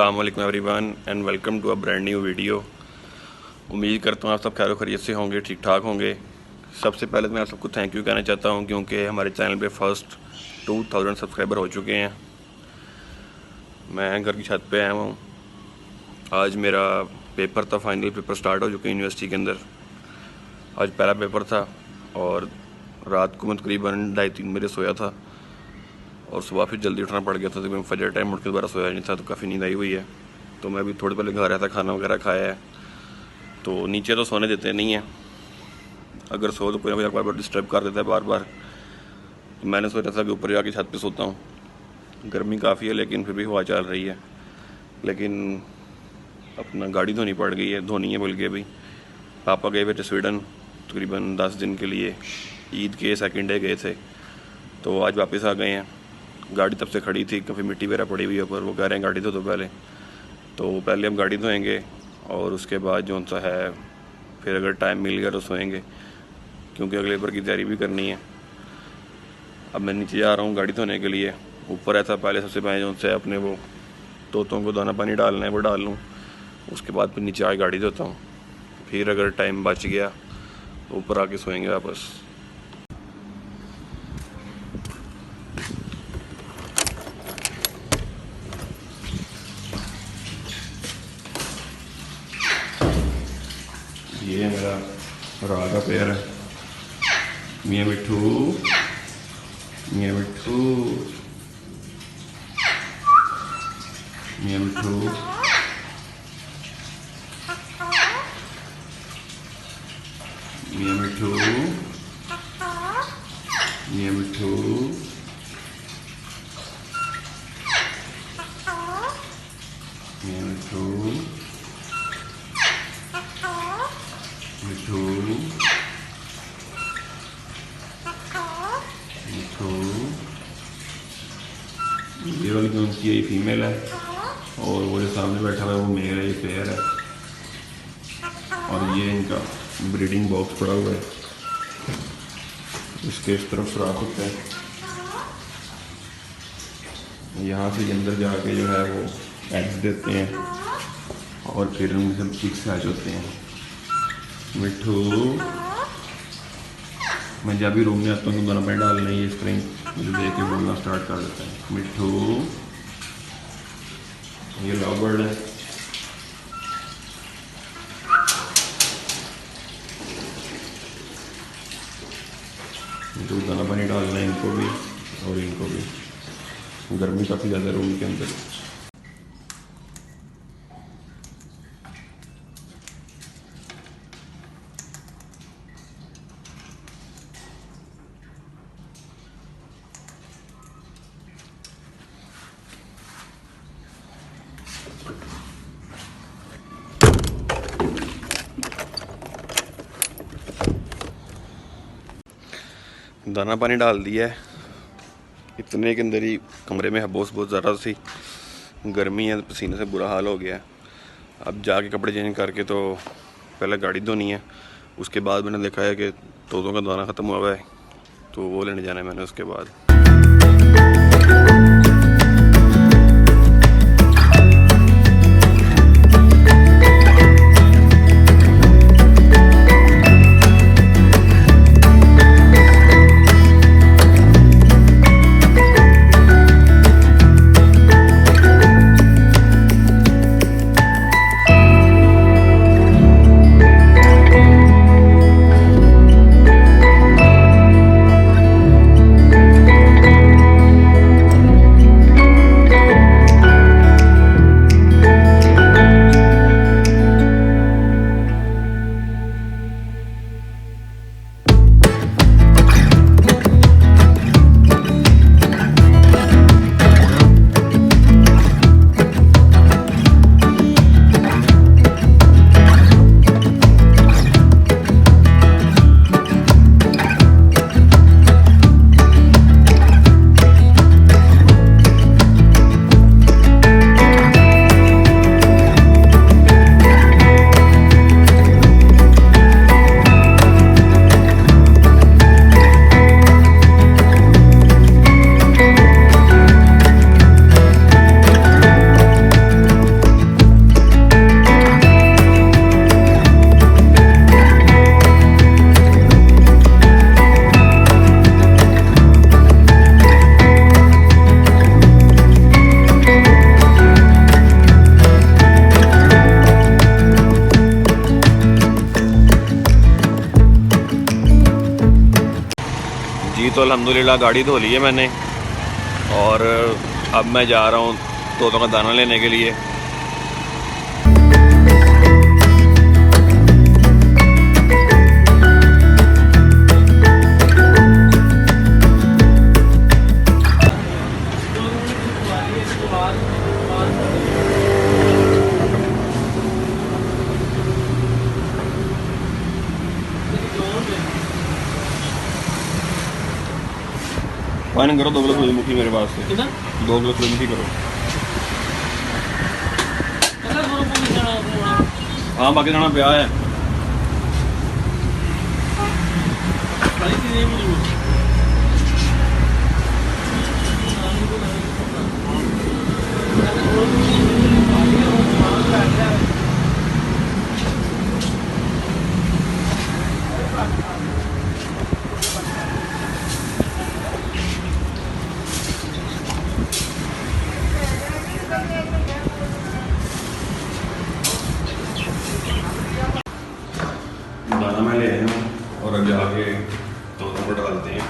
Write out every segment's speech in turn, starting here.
अस्सलाम वालेकुम everyone and welcome to a brand new video. उम्मीद करता हूँ आप सब खैर खैरियत से होंगे, ठीक ठाक होंगे। सबसे पहले तो मैं आप सबको थैंक यू कहना चाहता हूँ क्योंकि हमारे चैनल पे फर्स्ट 2000 सब्सक्राइबर हो चुके हैं। मैं घर की छत पे आया हूँ। आज मेरा पेपर था, फाइनल पेपर स्टार्ट हो चुके हैं यूनिवर्सिटी के अंदर। आज पहला पेपर था और रात को मैं तकरीबन 2:30-3 बजे सोया था और सुबह फिर जल्दी उठना पड़ गया था। तो मैं फजर टाइम उठ के दोबारा सोया नहीं था, तो काफ़ी नींद आई हुई है। तो मैं अभी थोड़े पहले घर आया था, खाना वगैरह खाया है। तो नीचे तो सोने देते नहीं हैं, अगर सो तो कोई ना कोई बार बार डिस्टर्ब कर देता है बार बार। तो मैंने सोचा था कि ऊपर जाके छत पे सोता हूँ। गर्मी काफ़ी है लेकिन फिर भी हवा चल रही है। लेकिन अपना गाड़ी धोनी पड़ गई है, धोनी है बल्कि अभी। पापा गए हुए थे स्वीडन तकरीबन 10 दिन के लिए, ईद के सेकंड डे गए थे, तो आज वापस आ गए हैं। गाड़ी तब से खड़ी थी, काफ़ी मिट्टी वगैरह पड़ी हुई है ऊपर। वो कह रहे हैं गाड़ी धो दो पहले, तो पहले हम गाड़ी धोएंगे और उसके बाद जो सा है फिर अगर टाइम मिल गया तो सोएंगे, क्योंकि अगले पेपर की तैयारी भी करनी है। अब मैं नीचे जा रहा हूँ गाड़ी धोने के लिए। ऊपर ऐसा पहले सबसे पहले जो से अपने वो तोतों को दाना पानी डालना है वो डाल लूँ, उसके बाद फिर नीचे आके गाड़ी धोता हूँ। फिर अगर टाइम बच गया तो ऊपर आके सोएंगे वापस। ये मेरा राह का पेड़ है। मियाँ मिट्ठू, मियाँ मिट्ठू, मियाँ मिट्ठू, मियाँ मिट्ठू, मियाँ मिट्ठू, मियाँ मिट्ठू, मिट्ठू, मिट्ठू। ये वाली जो उनकी ये फीमेल है और वो जो सामने बैठा हुआ है वो मेल है, ये पेयर है। और ये इनका ब्रीडिंग बॉक्स पड़ा हुआ है, इसके इस तरफ सुराख होता है। यहाँ से अंदर जाके जो है वो एग्स देते हैं और फिर उनमें सब चिक्स हैच होते हैं। मिट्ठू, मैं जब भी रूम में आता हूँ तो दाना पानी डालना है, ये स्प्रिंग मुझे देख के बोलना स्टार्ट कर देता है। मिट्ठू, ये लव बर्ड है। तो दाना पानी डालना है इनको भी और इनको भी। गर्मी काफ़ी ज़्यादा रूम के अंदर। दाना पानी डाल दिया है, इतने के अंदर ही कमरे में हबोस बहुत ज़्यादा सी गर्मी है, पसीने से बुरा हाल हो गया है। अब जाके कपड़े चेंज करके तो पहले गाड़ी धोनी है, उसके बाद मैंने देखा है कि तोतों का दाना ख़त्म हुआ है तो वो लेने जाना है मैंने उसके बाद। तो अल्हम्दुलिल्लाह गाड़ी धो ली है मैंने और अब मैं जा रहा हूँ तोतों का दाना लेने के लिए। फाइन करो 2 किलो सूरजमुखी मेरे पास से, 2 किलो सूरजमुखी करो। हाँ बाकी जाना प्या है। दाना मैं ले आया हूँ और अब जाके तोतों को डालते हैं।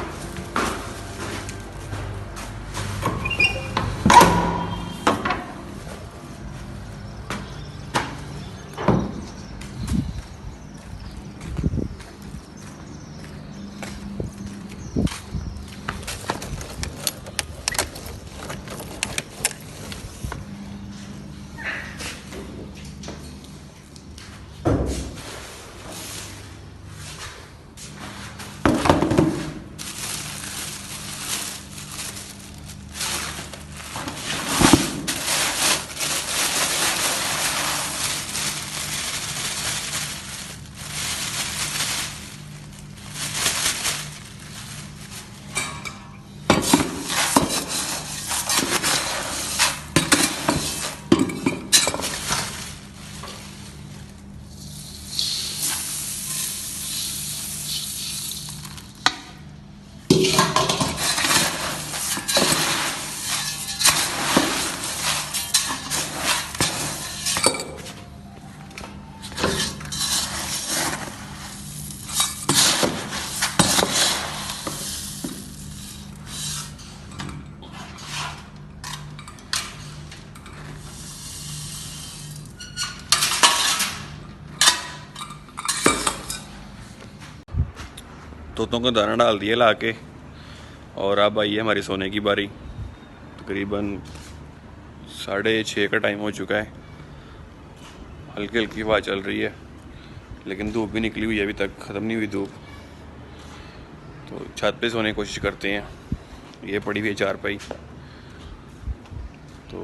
तोतों को दाना डाल दिया ला के और अब आई है हमारी सोने की बारी। तकरीबन 6:30 का टाइम हो चुका है। हल्की हल्की हवा चल रही है लेकिन धूप भी निकली हुई है, अभी तक ख़त्म नहीं हुई धूप। तो छत पे सोने की कोशिश करते हैं। ये पड़ी हुई है चारपाई, तो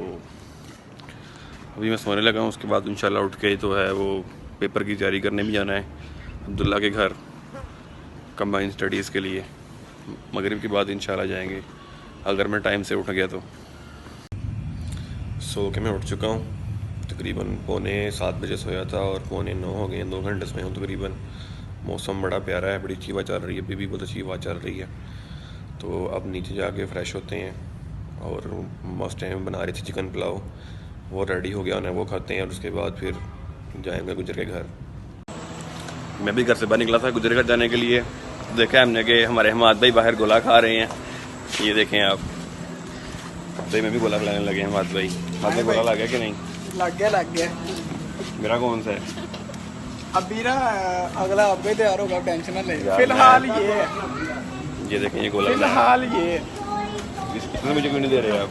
अभी मैं सोने लगा हूँ। उसके बाद इंशाल्लाह उठ के तो है वो पेपर की तैयारी करने भी जाना है अब्दुल्ला के घर कंबाइन स्टडीज़ के लिए। मगरिब के बाद इंशाल्लाह जाएंगे अगर मैं टाइम से उठ गया तो। सो के मैं उठ चुका हूँ, तकरीबन 7:45 बजे सोया था और 8:45 हो गए, 2 घंटे सोया हूँ तकरीबन। मौसम बड़ा प्यारा है, बड़ी अच्छी हवा चल रही है, अभी भी बहुत अच्छी हवा चल रही है। तो अब नीचे जाके फ़्रेश होते हैं और मस्त टाइम बना रही थी चिकन पुलाव, वो रेडी हो गया उन्हें, वो खाते हैं और उसके बाद फिर जाएंगे गुजर के घर। मैं भी घर से बाहर निकला था गुजर घर जाने के लिए। देखा हमने कि हमारे हमाद भाई बाहर गोला खा रहे हैं, ये देखें आप। तो मैं भी गोला खिलाने लगे हमाद भाई। हाथ में गोला लग गया कि नहीं? लग गया। मेरा कौन सा है? अभी ना अगला अब भी तैयार होगा, टेंशन ना ले। फिलहाल ये देखें ये गोला, फिलहाल ये इसमें मुझे क्यों नहीं दे रहे आप?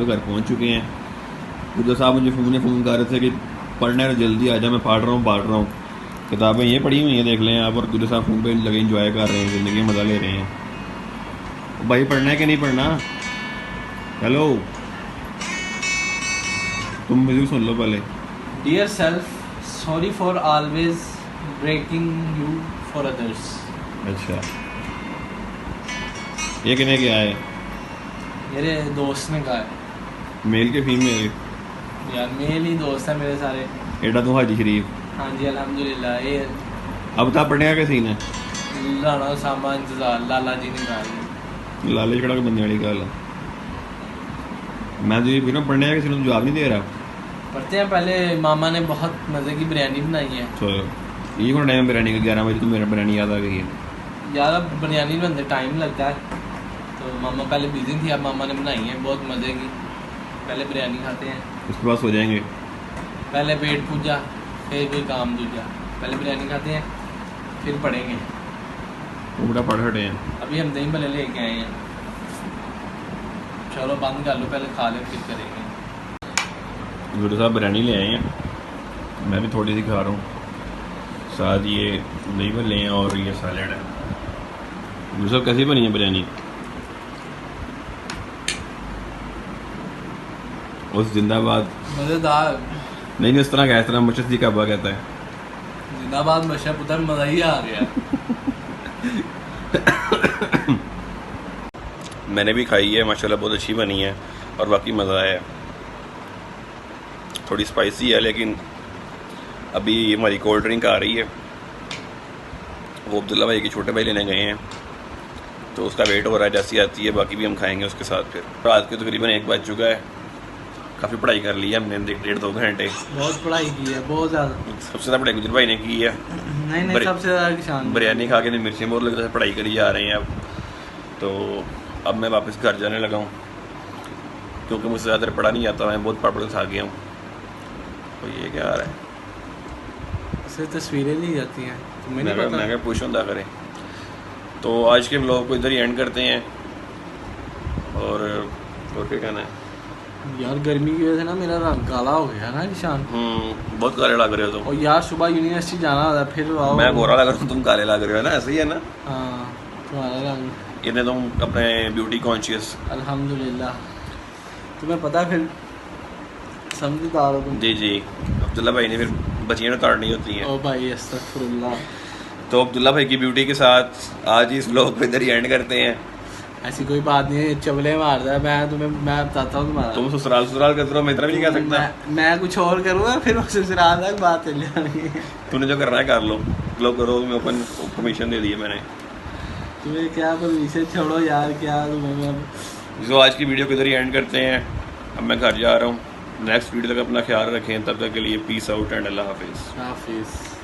साहब घर पहुंच चुके हैं। गुर्जर साहब मुझे फ़ोन कर रहे थे कि पढ़ना है जल्दी आ जा, मैं पढ़ रहा हूँ। किताबें ये पढ़ी हुई हैं देख लें आप, और गुर्जर साहब फ़ोन पे लगे इंजॉय कर रहे हैं, ज़िंदगी में मज़ा ले रहे हैं। भाई पढ़ना है कि नहीं पढ़ना? हेलो, तुम म्यूजिक सुन लो पहले। Dear self, sorry for always breaking you for others. अच्छा, ये किने क्या है? मेरे दोस्त ने कहा है मेल के फीमेल? यार, मेल ही दोस्त है मेरे सारे। एडा तू हाजी शरीफ। हाँ जी अल्हम्दुलिल्लाह। ये अब था पढ़ने का सीन है? लाना सामा इंतजार लाला जी ने कहा है। लाले छड़ा के बंदे वाली गल। मैं तो ये फिर पढ़ने का किसी ने जवाब नहीं दे रहा। पढ़ते हैं। पहले मामा ने बहुत मज़े की बिरयानी बनाई है। चलो, ये कौन टाइम बिरयानी का? 11 बजे तो मेरा बिरयानी याद आ गई है यार अब बिरयानी बनते टाइम लगता है, तो मामा पहले बिजी थी, अब मामा ने बनाई है बहुत मज़े की। पहले बिरयानी खाते हैं, उसके बाद सो जाएंगे। पहले पेट पूजा फिर कोई काम दूजा। पहले बिरयानी खाते हैं फिर पढ़ेंगे। वो बेटा पढ़ हटे हैं। अभी हम दही भले लेके आए हैं। चलो बंद कर लो, पहले खा ले फिर करेंगे। गुरु साहब बिरयानी ले आए हैं, मैं भी थोड़ी सी खा रहा हूँ। साथ ये दही भल्ले हैं और ये सैलेड है। गुरु साहब कैसी बनी है बिरयानी? उस जिंदाबाद मज़ेदार। नहीं इस तरह का, इस तरह मुशस्दी का अब्बा कहता है। जिंदाबाद मशा पुत्र, मज़ा ही आ गया। मैंने भी खाई है, माशाल्लाह बहुत अच्छी बनी है और बाकी मज़ा आया। थोड़ी स्पाइसी है, लेकिन अभी हमारी कोल्ड ड्रिंक आ रही है, वो अब्दुल्ला भाई के छोटे भाई लेने गए हैं, तो उसका वेट हो रहा है, जैसी आती है बाकी भी हम खाएंगे उसके साथ। फिर रात के तकरीबन 1 बज चुका है। काफ़ी पढ़ाई कर ली है हमने 1.5-2 घंटे। बहुत पढ़ाई की है, बहुत ज़्यादा। सबसे ज़्यादा पढ़ाई गुजर भाई ने की है। नहीं सबसे ज़्यादा किसान। बिरयानी खा के नहीं, मिर्चें बहुत लगता है, पढ़ाई करी जा रहे हैं अब। तो अब मैं वापस घर जाने लगा हूँ, क्योंकि मुझसे ज़्यादा पढ़ा नहीं जाता, मैं बहुत पढ़ खा गया हूँ। तो ये क्या आ रहा है? इससे तस्वीरें ली जाती हैं, तुम्हें नहीं पता? मैं क्या पुश होता करें। तो आज के ब्लॉग को इधर ही एंड करते हैं। और क्या कहना है यार, गर्मी की वजह से ना मेरा रंग काला हो गया ना निशान। बहुत काले लग रहे हो तुम। और यार सुबह यूनिवर्सिटी जाना होता है, फिर आओ। मैं गोरा लग रहा हूँ, तुम काले लग रहे हो ना, ऐसे ही है ना? हाँ, तुम्हारा रंग। इतने तुम अपने ब्यूटी कॉन्शियस। अल्हम्दुलिल्लाह, तुम्हें पता फिर समझदार हो तुम। जी जी, अब्दुल्ला भाई ने फिर बचियाँ उतारनी होती हैं। ओ भाई अस्तगफुरुल्लाह। तो अब्दुल्ला भाई की ब्यूटी के साथ आज इस ब्लॉग को इधर ही एंड करते हैं। ऐसी कोई बात नहीं है, चबले मारता है। मैं बताता हूँ तुम्हारा। तुम ससुराल करते रहो, मैं इतना भी नहीं कह सकता। मैं कुछ और करूँगा, फिर वो ससुराल तक बात चल जानी है। तूने जो करना है कर लो, करो। तुम्हें ओपन परमिशन दे दी है मैंने। तुम्हें क्या परमिशन, छोड़ो यार, क्या तुम्हें अब। जो आज की वीडियो को इधर ही एंड करते हैं। अब मैं घर जा रहा हूँ। नेक्स्ट वीडियो तक अपना ख्याल रखें, तब तक के लिए पीस आउट एंड अल्लाह हाफिज़। हाफिज़।